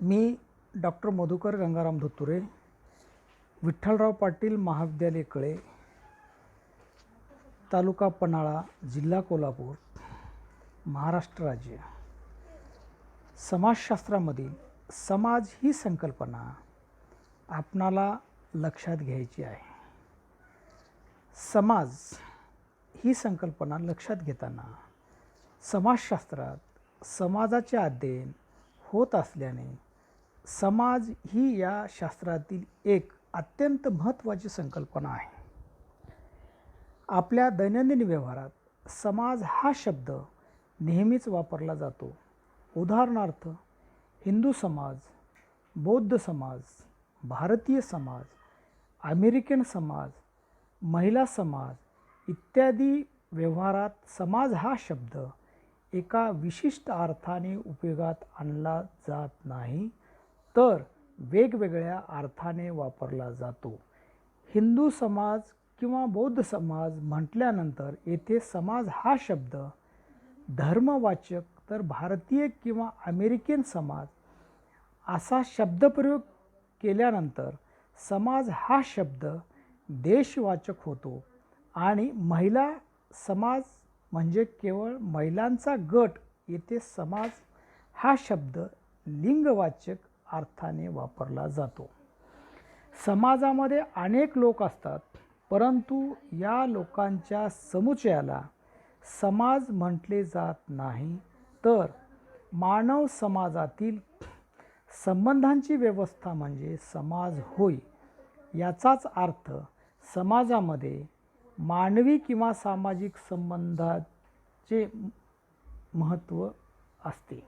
मी doctor Madhukar Gangaram धोतुरे, Vitthalrao Patil महाविद्यालय कळे, तालुका पन्हाळा, जिल्हा कोल्हापूर, महाराष्ट्र राज्य. समाजशास्त्रामधील समाज ही संकल्पना आपणाला लक्षात घ्यायची आहे. समाज ही संकल्पना लक्षात घेताना समाजशास्त्रात समाजाचे अध्ययन होत असल्याने समाज ही या शास्त्रातील एक अत्यंत महत्त्वाची संकल्पना आहे. आपल्या दैनंदिन व्यवहारात समाज हा शब्द नेहमीच वापरला जातो. उदाहरणार्थ हिंदू समाज, बौद्ध समाज, भारतीय समाज, अमेरिकन समाज, महिला समाज इत्यादी व्यवहारात समाज हा शब्द एका विशिष्ट अर्थाने उपयोगात आणला जात नाही, तर वेगवेगळ्या अर्थाने वापरला जातो. हिंदू समाज किंवा बौद्ध समाज म्हटल्यानंतर येथे समाज हा शब्द धर्मवाचक, तर भारतीय किंवा अमेरिकन समाज असा शब्दप्रयोग केल्यानंतर समाज हा शब्द देशवाचक होतो आणि महिला समाज म्हणजे केवळ महिलांचा गट, येथे समाज हा शब्द लिंगवाचक अर्थाने वापरला जातो. समाजामध्ये अनेक लोक असतात, परंतु या लोकांच्या समुच्चयाला समाज म्हटले जात नाही, तर मानव समाजातील संबंधांची व्यवस्था म्हणजे समाज होय. याचाच अर्थ समाजामध्ये मानवी किंवा सामाजिक संबंधाचे महत्त्व असते.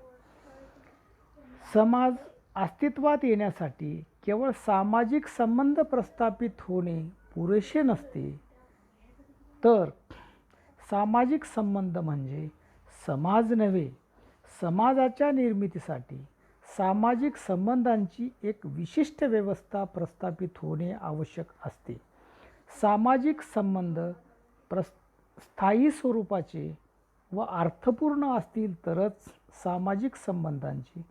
समाज अस्तित्वात येण्यासाठी केवळ सामाजिक संबंध प्रस्थापित होणे पुरेसे नसते, तर सामाजिक संबंध म्हणजे समाज नव्हे. समाजाच्या निर्मितीसाठी सामाजिक संबंधांची एक विशिष्ट व्यवस्था प्रस्थापित होणे आवश्यक असते. सामाजिक संबंध स्थायी स्वरूपाचे व अर्थपूर्ण असतील तरच सामाजिक संबंधांची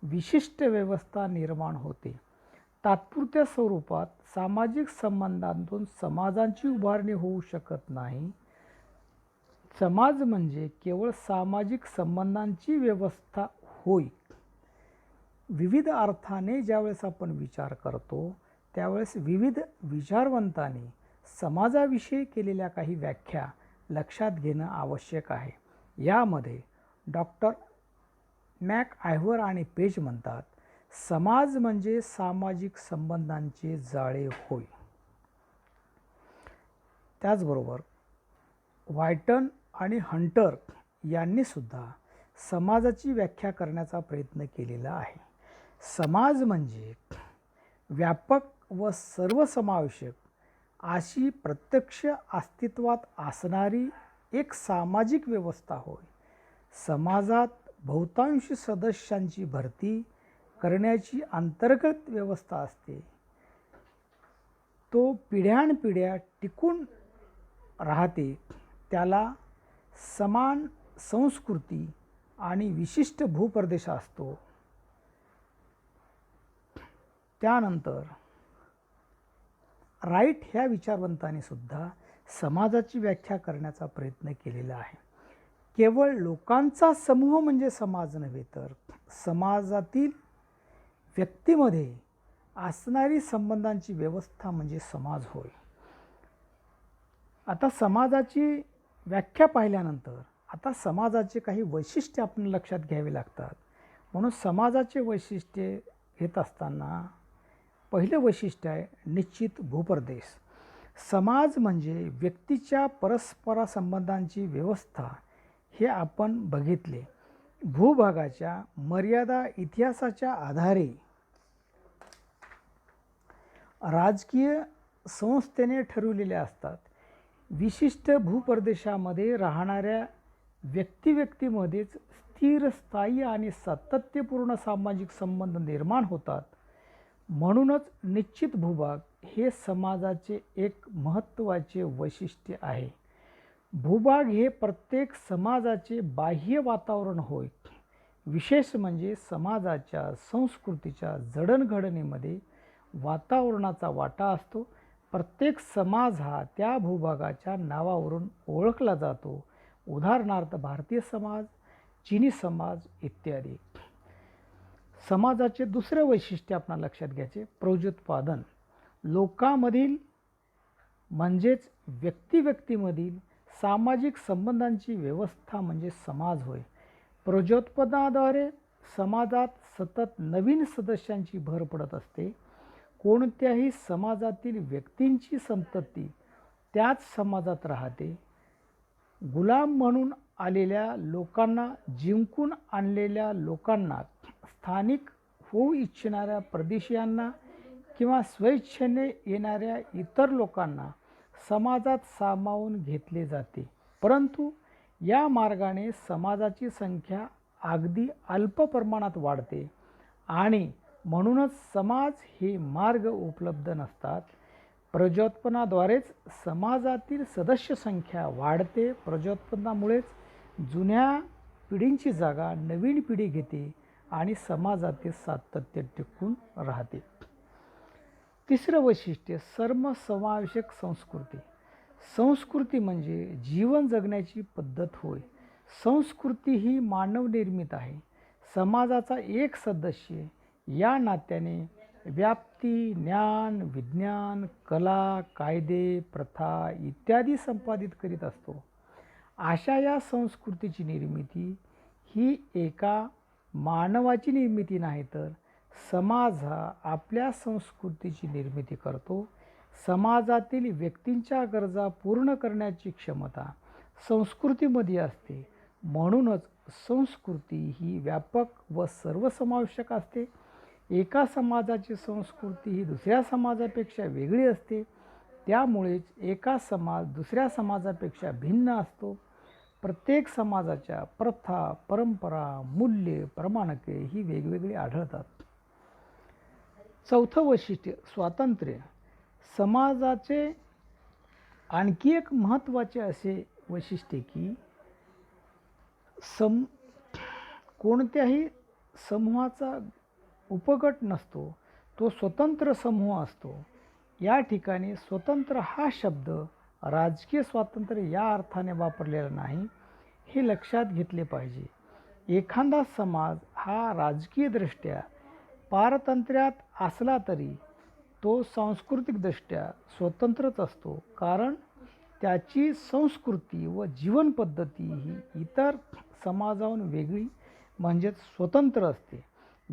विशिष्ट व्यवस्था निर्माण होते. तात्पुरत्या स्वरूपात सामाजिक संबंधांतून समाजांची उभारणी होऊ शकत नाही. समाज म्हणजे केवळ सामाजिक संबंधांची व्यवस्था होय. विविध अर्थाने ज्यावेळेस आपण विचार करतो, त्यावेळेस विविध विचारवंतांनी समाजाविषयी केलेल्या काही व्याख्या लक्षात घेणं आवश्यक आहे. यामध्ये डॉक्टर मॅकआयव्हर आणि पेज म्हणतात, समाज म्हणजे सामाजिक संबंधांचे जाळे होय. त्याचबरोबर व्हायटन आणि हंटर यांनी सुद्धा समाजाची व्याख्या करण्याचा प्रयत्न केलेला आहे. समाज म्हणजे व्यापक व सर्वसमावेशक अशी प्रत्यक्ष अस्तित्वात असणारी एक सामाजिक व्यवस्था होय. समाजात बहुतांश सदस्यांची भरती करण्याची अंतर्गत व्यवस्था असते. तो पिढ्यानपिढ्या टिकून राहते. त्याला समान संस्कृती आणि विशिष्ट भूप्रदेश असतो. त्यानंतर राईट ह्या विचारवंतांनी सुद्धा समाजाची व्याख्या करण्याचा प्रयत्न केलेला आहे. केवळ लोकांचा समूह म्हणजे समाज नव्हे, तर समाजातील व्यक्तीमध्ये असणारी संबंधांची व्यवस्था म्हणजे समाज होय. आता समाजाची व्याख्या पाहिल्यानंतर आता समाजाचे काही वैशिष्ट्ये आपण लक्षात घ्यावे लागतात. म्हणून समाजाचे वैशिष्ट्ये घेत असताना पहिलं वैशिष्ट्य आहे निश्चित भूप्रदेश. समाज म्हणजे व्यक्तीच्या परस्परसंबंधांची व्यवस्था हे आपण बघितले. भूभागाच्या मर्यादा इतिहासाच्या आधारे राजकीय संस्थेने ठरवलेल्या असतात. विशिष्ट भूप्रदेशामध्ये राहणाऱ्या व्यक्तीमध्येच स्थिर, स्थायी आणि सातत्यपूर्ण सामाजिक संबंध निर्माण होतात. म्हणूनच निश्चित भूभाग हे समाजाचे एक महत्त्वाचे वैशिष्ट्य आहे. भूभाग हे प्रत्येक समाजाचे बाह्य वातावरण होय. विशेष म्हणजे समाजाच्या संस्कृतीच्या जडणघडणीमध्ये वातावरणाचा वाटा असतो. प्रत्येक समाज हा त्या भूभागाच्या नावावरून ओळखला जातो. उदाहरणार्थ भारतीय समाज, चीनी समाज इत्यादी. समाजाचे दुसरे वैशिष्ट्य आपल्याला लक्षात घ्यायचे, प्रजोत्पादन. लोकांमधील म्हणजेच व्यक्तिमधील सामाजिक संबंधांची व्यवस्था म्हणजे समाज होय. प्रजोत्पादनाद्वारे समाजात सतत नवीन सदस्यांची भर पडत असते. कोणत्याही समाजातील व्यक्तींची संतती त्याच समाजात राहते. गुलाम म्हणून आलेल्या लोकांना, जिंकून आणलेल्या लोकांना, स्थानिक होऊ इच्छिणाऱ्या परदेशीयांना किंवा स्वेच्छेने येणाऱ्या इतर लोकांना समाजात सामावून घेतले जाते. परंतु या मार्गाने समाजाची संख्या अगदी अल्प प्रमाणात वाढते आणि म्हणूनच समाज हे मार्ग उपलब्ध नसतात. प्रजोत्पादनाद्वारेच समाजातील सदस्य संख्या वाढते. प्रजोत्पादनामुळेच जुन्या पिढींची जागा नवीन पिढी घेते आणि समाजातील सातत्य टिकून राहते. तिसरं वैशिष्ट्य, सर्वसमावेशक संस्कृती. संस्कृती म्हणजे जीवन जगण्याची पद्धत होय. संस्कृती ही मानवनिर्मित आहे. समाजाचा एक सदस्य या नात्याने व्याप्ती, ज्ञान, विज्ञान, कला, कायदे, प्रथा इत्यादी संपादित करीत असतो. अशा या संस्कृतीची निर्मिती ही एका मानवाची निर्मिती नाही, तर समाज हा आपल्या संस्कृतीची निर्मिती करतो. समाजातील व्यक्तींच्या गरजा पूर्ण करण्याची क्षमता संस्कृतीमध्ये असते. म्हणूनच संस्कृती ही व्यापक व सर्वसमावेशक असते. एका समाजाची संस्कृती ही दुसऱ्या समाजापेक्षा वेगळी असते. त्यामुळेच एका समाज दुसऱ्या समाजापेक्षा भिन्न असतो. प्रत्येक समाजाच्या प्रथा, परंपरा, मूल्ये, प्रमाणके ही वेगवेगळी आढळतात. चौथं वैशिष्ट्य, स्वातंत्र्य. समाजाचे आणखी एक महत्त्वाचे असे वैशिष्ट्य की कोणत्याही समूहाचा उपगट नसतो, तो स्वतंत्र समूह असतो. या ठिकाणी स्वतंत्र हा शब्द राजकीय स्वातंत्र्य या अर्थाने वापरलेला नाही, हे लक्षात घेतले पाहिजे. एखादा समाज हा राजकीयदृष्ट्या पारतंत्र्यात असला तरी तो सांस्कृतिकदृष्ट्या स्वतंत्रच असतो, कारण त्याची संस्कृती व जीवनपद्धती ही इतर समाजाहून वेगळी म्हणजेच स्वतंत्र असते.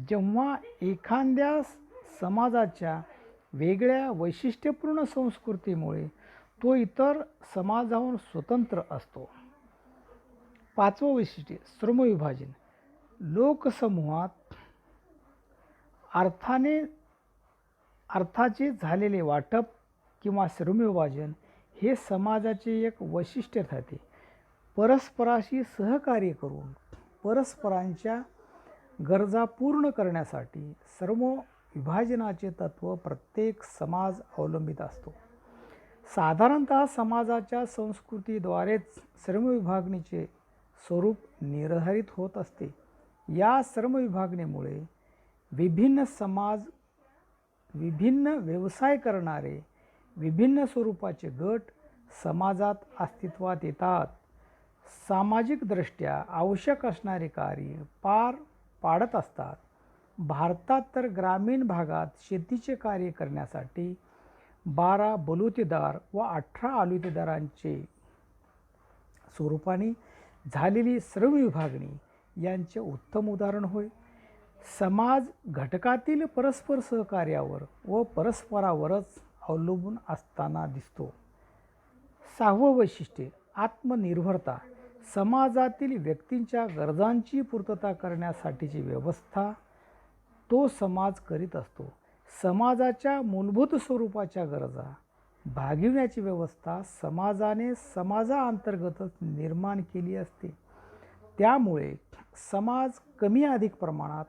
जेव्हा एखाद्या समाजाच्या वेगळ्या वैशिष्ट्यपूर्ण संस्कृतीमुळे तो इतर समाजाहून स्वतंत्र असतो. पाचवं वैशिष्ट्य, श्रमविभाजन. लोकसमूहात अर्थाचे झालेले वाटप किंवा श्रमविभाजन हे समाजाचे एक वैशिष्ट्य ठरते. परस्पराशी सहकार्य करून परस्परांच्या गरजा पूर्ण करण्यासाठी श्रमविभाजनाचे तत्त्व प्रत्येक समाज अवलंबित असतो. साधारणतः समाजाच्या संस्कृतीद्वारेच श्रमविभागणीचे स्वरूप निर्धारित होत असते. या श्रमविभागणीमुळे विभिन्न समाज, विभिन्न व्यवसाय करणारे विभिन्न स्वरूपाचे गट समाजात अस्तित्वात येतात. सामाजिकदृष्ट्या आवश्यक असणारे कार्य पार पाडत असतात. भारतात तर ग्रामीण भागात शेतीचे कार्य करण्यासाठी 12 बलुतेदार व 18 आलुतेदारांचे स्वरूपाने झालेली श्रमविभागणी यांचे उत्तम उदाहरण होय. समाज घटकातील परस्पर सहकार्यावर व परस्परावरच अवलंबून असताना दिसतो. सहावं वैशिष्ट्य, आत्मनिर्भरता. समाजातील व्यक्तींच्या गरजांची पूर्तता करण्यासाठीची व्यवस्था तो समाज करीत असतो. समाजाच्या मूलभूत स्वरूपाच्या गरजा भागविण्याची व्यवस्था समाजाने समाजाअंतर्गतच निर्माण केली असते. त्यामुळे समाज कमी अधिक प्रमाणात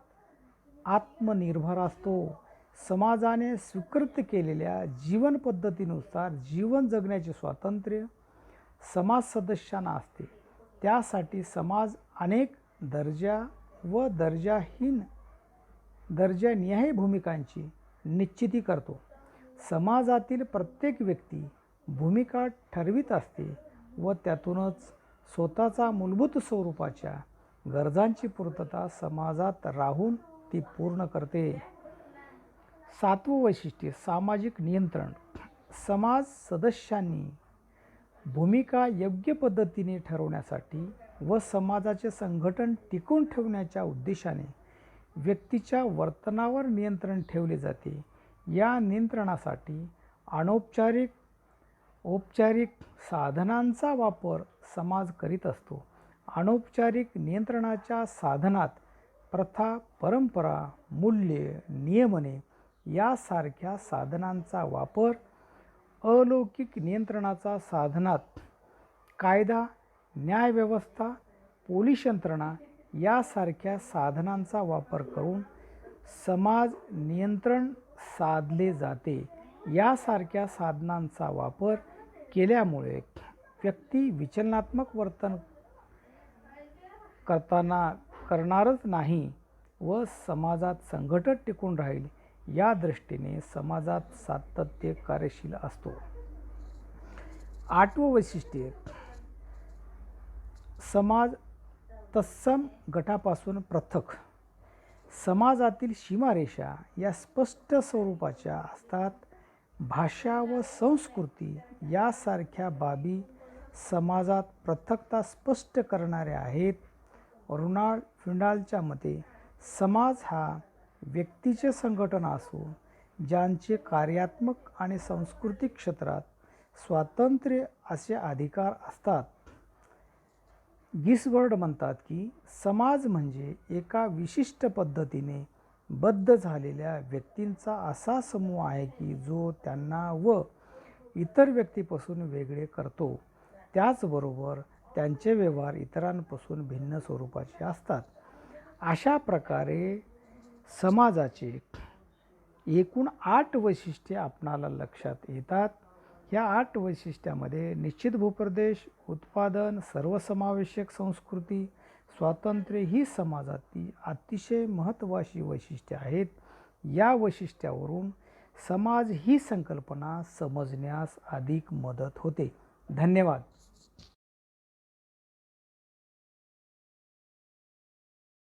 आत्मनिर्भर असतो. समाजाने स्वीकृत केलेल्या जीवन पद्धतीनुसार जीवन जगण्याचे स्वातंत्र्य समाज सदस्यांना असते. त्यासाठी समाज अनेक दर्जा व दर्जानिहाय भूमिकांची निश्चिती करतो. समाजातील प्रत्येक व्यक्ती भूमिका ठरवीत असते व त्यातूनच स्वतःचा मूलभूत स्वरूपाच्या गरजांची पूर्तता समाजात राहून ती पूर्ण करते. 7वं वैशिष्ट्य सामाजिक नियंत्रण. समाज सदस्यांनी भूमिका योग्य पद्धतीने ठरवण्यासाठी व समाजाचे संघटन टिकवून ठेवण्याच्या उद्देशाने व्यक्तीच्या वर्तनावर नियंत्रण ठेवले जाते. या नियंत्रणासाठी औपचारिक साधनांचा वापर समाज करीत असतो. अनौपचारिक नियंत्रणाच्या साधनात प्रथा, परंपरा, मूल्ये, नियमने यासारख्या साधनांचा वापर, अलौकिक नियंत्रणाचा साधनात कायदा, न्यायव्यवस्था, पोलीस यंत्रणा यासारख्या साधनांचा वापर करून समाज नियंत्रण साधले जाते. यासारख्या साधनांचा वापर केल्यामुळे व्यक्ती विचलनात्मक वर्तन करणारच नाही व समाजात संघटन टिकून राहील या दृष्टीने समाजात सातत्य कार्यशील असतो. 8वं वैशिष्ट्य समाज तत्सम गटापासून पृथक. समाजातील सीमारेषा या स्पष्ट स्वरूपाच्या असतात. भाषा व संस्कृती यासारख्या बाबी समाजात पृथकता स्पष्ट करणाऱ्या आहेत. रोनाल्ड फिंडालच्या मते समाज हा व्यक्तीचे संघटन असून ज्यांचे कार्यात्मक आणि सांस्कृतिक क्षेत्रात स्वातंत्र्य असे अधिकार असतात. गिसबर्ड म्हणतात की समाज म्हणजे एका विशिष्ट पद्धतीने बद्ध झालेल्या व्यक्तींचा असा समूह आहे की जो त्यांना व इतर व्यक्तीपासून वेगळे करतो. त्याचबरोबर त्यांचे व्यवहार इतरांपासून भिन्न स्वरूपाचे असतात. अशा प्रकारे समाजाचे एकूण 8 वैशिष्ट्ये आपणाला लक्षात येतात. ह्या 8 वैशिष्ट्यामध्ये निश्चित भूप्रदेश, उत्पादन, सर्वसमावेशक संस्कृती, स्वातंत्र्य ही समाजातील अतिशय महत्त्वाची वैशिष्ट्ये आहेत. या वैशिष्ट्यावरून समाज ही संकल्पना समजण्यास अधिक मदत होते. धन्यवाद.